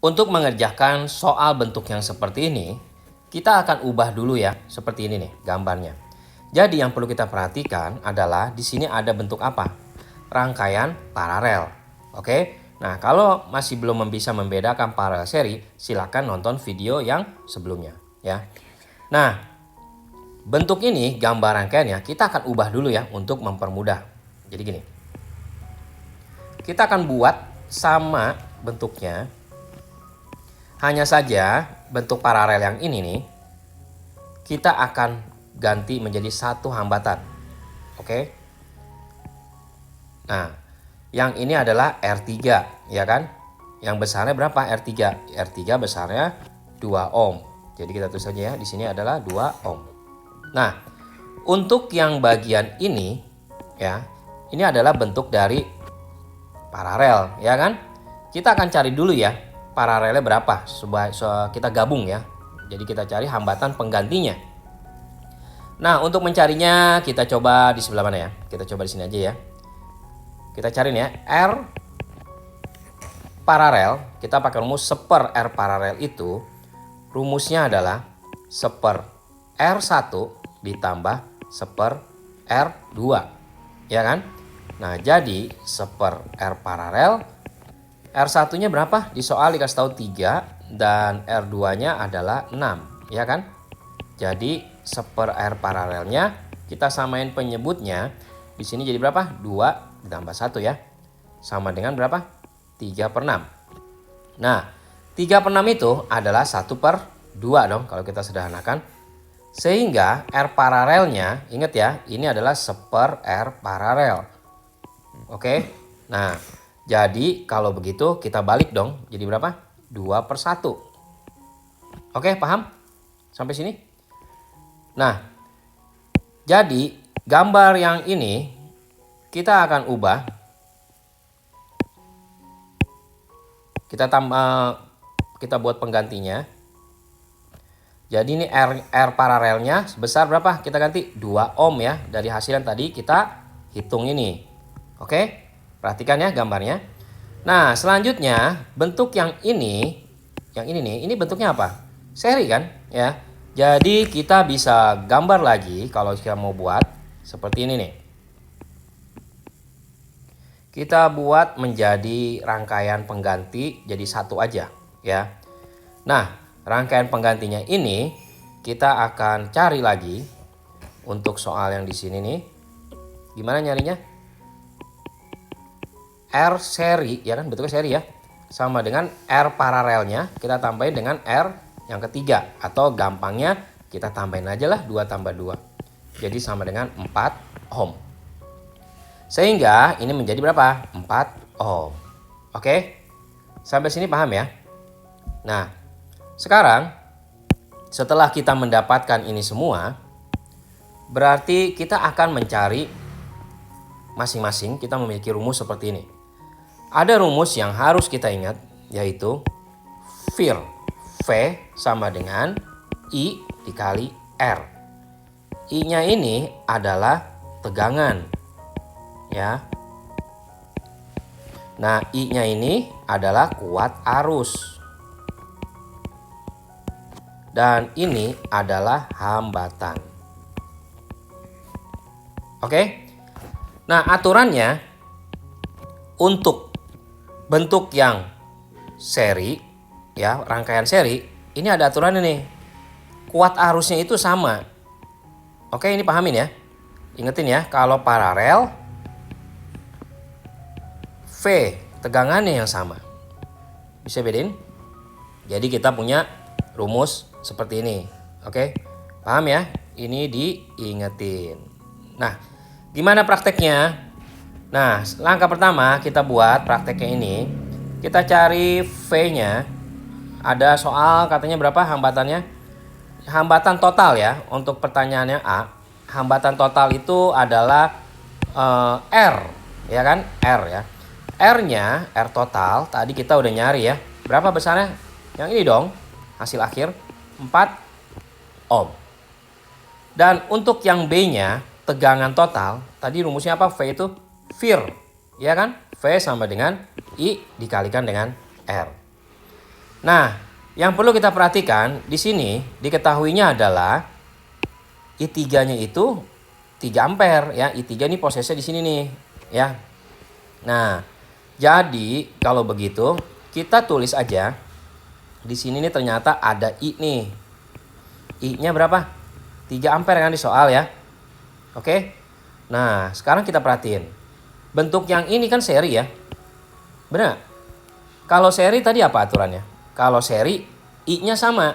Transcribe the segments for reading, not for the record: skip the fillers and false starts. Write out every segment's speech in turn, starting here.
Untuk mengerjakan soal bentuk yang seperti ini, kita akan ubah dulu ya, seperti ini nih gambarnya. Jadi yang perlu kita perhatikan adalah di sini ada bentuk apa? Rangkaian paralel. Oke. Nah, kalau masih belum bisa membedakan paralel seri, silakan nonton video yang sebelumnya ya. Nah, bentuk ini gambar rangkaiannya kita akan ubah dulu ya untuk mempermudah. Jadi gini. Kita akan buat sama bentuknya. Hanya saja bentuk paralel yang ini nih kita akan ganti menjadi satu hambatan. Oke. Nah, yang ini adalah R3 ya kan? Yang besarnya berapa? R3. R3 besarnya 2 ohm. Jadi kita tulis saja ya, di sini adalah 2 ohm. Nah, untuk yang bagian ini ya, ini adalah bentuk dari paralel ya kan? Kita akan cari dulu ya paralelnya berapa, kita gabung ya. Jadi kita cari hambatan penggantinya. Nah, untuk mencarinya kita coba di sebelah mana ya? Kita coba di sini aja ya. Kita cari nih ya, R paralel, kita pakai rumus seper R paralel itu, rumusnya adalah seper R1 ditambah seper R2. Ya kan? Nah, jadi seper R paralel, R1-nya berapa? Di soal dikasih tahu 3 dan R2-nya adalah 6, ya kan? Jadi seper R paralelnya kita samain penyebutnya. Di sini jadi berapa? 2 ditambah 1 ya. Sama dengan berapa? 3/6. Nah, 3/6 itu adalah 1/2 dong kalau kita sederhanakan. Sehingga R paralelnya, ingat ya, ini adalah seper R paralel. Oke. Nah, jadi kalau begitu kita balik dong. Jadi berapa? 2/1. Oke, paham? Sampai sini? Nah, jadi gambar yang ini kita akan ubah. Kita buat penggantinya. Jadi ini R paralelnya sebesar berapa? Kita ganti 2 ohm ya. Dari hasil yang tadi kita hitung ini. Oke? Perhatikan ya gambarnya. Nah, selanjutnya bentuk yang ini nih, ini bentuknya apa? Seri kan? Ya. Jadi kita bisa gambar lagi kalau kita mau buat seperti ini nih. Kita buat menjadi rangkaian pengganti jadi satu aja ya. Nah, rangkaian penggantinya ini kita akan cari lagi untuk soal yang di sini nih. Gimana nyarinya? R seri ya kan, bentuknya seri ya, sama dengan R paralelnya kita tambahin dengan R yang ketiga, atau gampangnya kita tambahin aja lah 2 tambah 2, jadi sama dengan 4 ohm. Sehingga ini menjadi berapa? 4 ohm. Oke, sampai sini paham ya? Nah, sekarang setelah kita mendapatkan ini semua, berarti kita akan mencari masing-masing. Kita memiliki rumus seperti ini. Ada rumus yang harus kita ingat, yaitu VIR. V sama dengan I dikali R. I-nya ini adalah tegangan. Ya. Nah, I-nya ini adalah kuat arus. Dan ini adalah hambatan. Oke? Nah, aturannya untuk bentuk yang seri, ya, rangkaian seri, ini ada aturan ini. Kuat arusnya itu sama. Oke, ini pahamin ya. Ingetin ya, kalau paralel, V tegangannya yang sama. Bisa bedain? Jadi kita punya rumus seperti ini. Oke, paham ya? Ini diingetin. Nah, gimana prakteknya? Nah, langkah pertama kita buat prakteknya ini. Kita cari V-nya. Ada soal katanya berapa hambatannya? Hambatan total ya. Untuk pertanyaannya A, hambatan total itu adalah R, ya kan? R ya. R-nya, R total, tadi kita udah nyari ya. Berapa besarnya? Yang ini dong, hasil akhir 4 ohm. Dan untuk yang B-nya, tegangan total, tadi rumusnya apa? V itu VIR, ya kan? V sama dengan I dikalikan dengan R. Nah, yang perlu kita perhatikan di sini diketahuinya adalah I3-nya itu 3 ampere ya. I3 ini prosesnya di sini nih ya. Nah, jadi kalau begitu kita tulis aja di sini nih ternyata ada I nih. I-nya berapa? 3 ampere kan di soal ya. Oke. Nah, sekarang kita perhatiin. Bentuk yang ini kan seri ya. Benar? Kalau seri tadi apa aturannya? Kalau seri I-nya sama.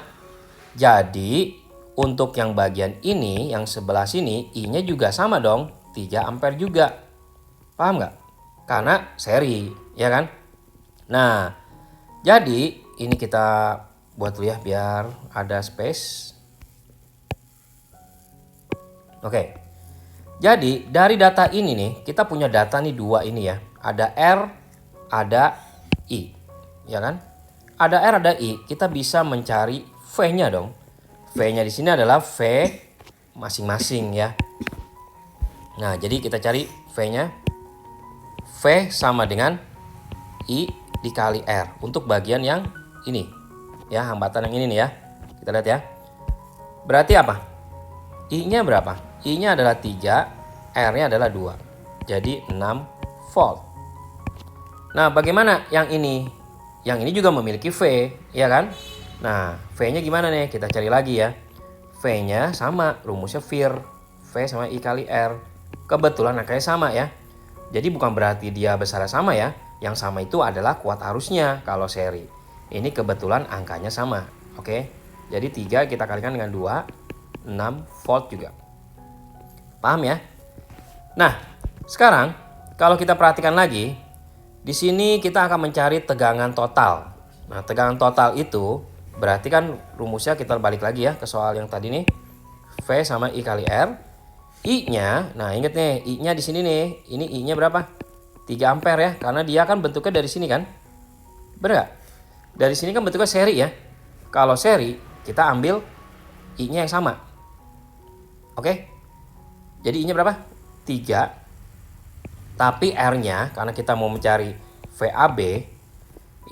Jadi untuk yang bagian ini, yang sebelah sini, I-nya juga sama dong. 3 ampere juga. Paham nggak? Karena seri, ya kan? Nah, jadi ini kita buat dulu ya biar ada space. Oke. Jadi dari data ini nih, kita punya data nih 2 ini ya. Ada R, ada I. Ya kan? Ada R, ada I, kita bisa mencari V-nya dong. V-nya di sini adalah V masing-masing ya. Nah, jadi kita cari V-nya. V sama dengan I dikali R untuk bagian yang ini. Ya, hambatan yang ini nih ya. Kita lihat ya. Berarti apa? I-nya berapa? I-nya adalah 3, R-nya adalah 2. Jadi 6 volt. Nah, bagaimana yang ini? Yang ini juga memiliki V, ya kan? Nah, V-nya gimana nih? Kita cari lagi ya. V-nya sama, rumusnya VIR. V sama I kali R. Kebetulan angkanya sama ya. Jadi bukan berarti dia besarnya sama ya. Yang sama itu adalah kuat arusnya kalau seri. Ini kebetulan angkanya sama. Oke. Jadi 3 kita kalikan dengan 2, 6 volt juga. Paham ya? Nah, sekarang kalau kita perhatikan lagi, di sini kita akan mencari tegangan total. Nah, tegangan total itu berarti kan rumusnya kita balik lagi ya ke soal yang tadi nih. V sama I kali R. I-nya, nah inget nih, I-nya di sini nih. Ini I-nya berapa? 3 ampere ya, karena dia kan bentuknya dari sini kan. Bener gak? Dari sini kan bentuknya seri ya. Kalau seri, kita ambil I-nya yang sama. Oke? Jadi I-nya berapa? 3. Tapi R-nya, karena kita mau mencari VAB,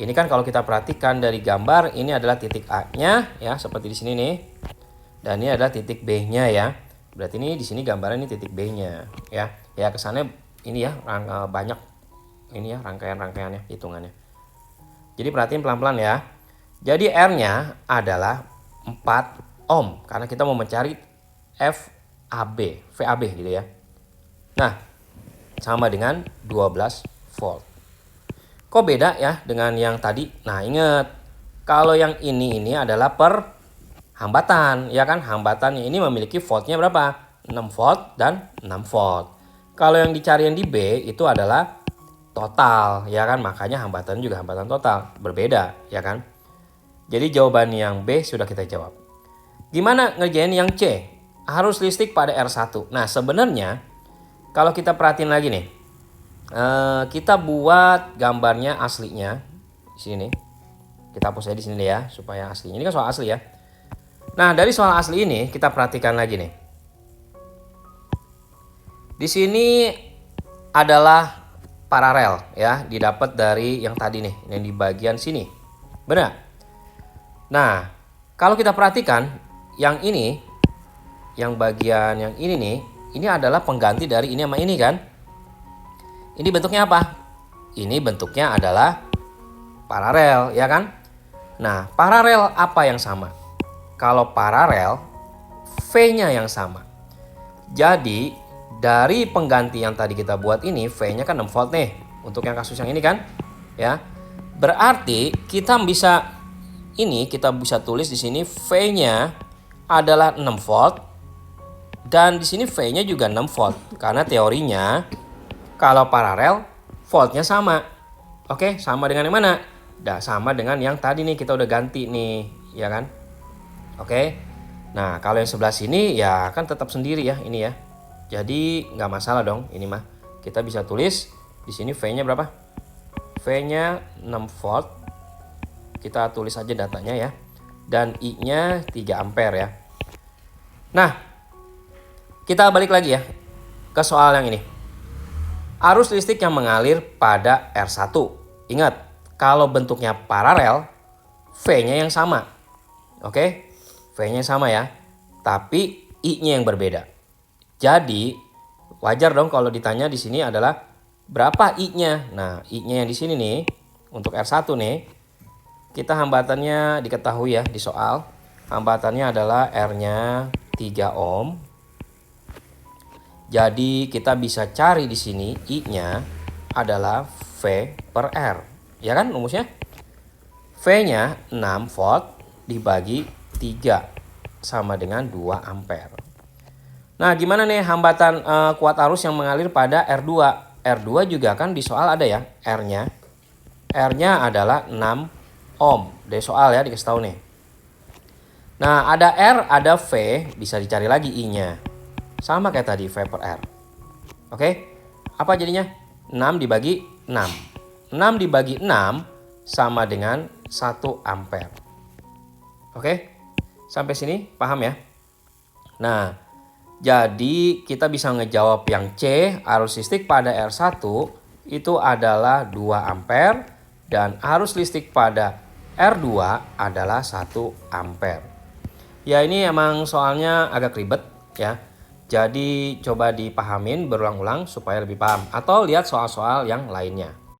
ini kan kalau kita perhatikan dari gambar, ini adalah titik A-nya ya, seperti di sini nih. Dan ini adalah titik B-nya ya. Berarti ini di sini gambarnya ini titik B-nya ya. Ya kesannya ini ya banyak ini ya rangkaian-rangkaiannya, hitungannya. Jadi perhatiin pelan-pelan ya. Jadi R-nya adalah 4 ohm karena kita mau mencari VAB gitu ya. Nah, sama dengan 12 volt. Kok beda ya dengan yang tadi? Nah, ingat kalau yang ini adalah per hambatan, ya kan? Hambatannya ini memiliki voltnya berapa? 6 volt dan 6 volt. Kalau yang dicari yang di B itu adalah total, ya kan? Makanya hambatan juga hambatan total, berbeda, ya kan? Jadi jawaban yang B sudah kita jawab. Gimana ngerjain yang C? Arus listrik pada R1. Nah, sebenarnya kalau kita perhatiin lagi nih, kita buat gambarnya aslinya di sini. Kita hapus aja di sini ya supaya asli. Ini kan soal asli ya. Nah, dari soal asli ini kita perhatikan lagi nih. Di sini adalah paralel ya, didapat dari yang tadi nih, yang di bagian sini. Benar? Nah, kalau kita perhatikan yang ini, yang bagian yang ini nih, ini adalah pengganti dari ini sama ini kan? Ini bentuknya apa? Ini bentuknya adalah paralel, ya kan? Nah, paralel apa yang sama? Kalau paralel, V-nya yang sama. Jadi, dari pengganti yang tadi kita buat ini, V-nya kan 6 volt nih. Untuk yang kasus yang ini kan? Ya. Berarti kita bisa tulis di sini V-nya adalah 6 volt. Dan di sini V-nya juga 6 volt. Karena teorinya kalau paralel voltnya sama. Oke, sama dengan yang mana? Sama dengan yang tadi nih kita udah ganti nih, ya kan? Oke. Nah, kalau yang sebelah sini ya kan tetap sendiri ya ini ya. Jadi nggak masalah dong ini mah. Kita bisa tulis di sini V-nya berapa? V-nya 6 volt. Kita tulis aja datanya ya. Dan I-nya 3 ampere ya. Nah, kita balik lagi ya ke soal yang ini. Arus listrik yang mengalir pada R1. Ingat, kalau bentuknya paralel, V-nya yang sama. Oke, V-nya sama ya. Tapi I-nya yang berbeda. Jadi wajar dong kalau ditanya di sini adalah berapa I-nya. Nah, I-nya yang di sini nih untuk R1 nih, kita hambatannya diketahui ya di soal. Hambatannya adalah R-nya 3 ohm. Jadi kita bisa cari di sini I-nya adalah V per R. Ya kan rumusnya? V-nya 6 volt dibagi 3 sama dengan 2 ampere. Nah, gimana nih hambatan kuat arus yang mengalir pada R2? R2 juga kan di soal ada ya R-nya. R-nya adalah 6 ohm. Dari soal ya dikasih tahu nih. Nah, ada R, ada V, bisa dicari lagi I-nya. Sama kayak tadi V per R. Oke? Apa jadinya? 6 dibagi 6. 6 dibagi 6 sama dengan 1 ampere. Oke? Sampai sini paham ya? Nah, jadi kita bisa ngejawab yang C, arus listrik pada R1 itu adalah 2 ampere dan arus listrik pada R2 adalah 1 ampere. Ya, ini emang soalnya agak ribet ya. Jadi coba dipahamin berulang-ulang supaya lebih paham atau lihat soal-soal yang lainnya.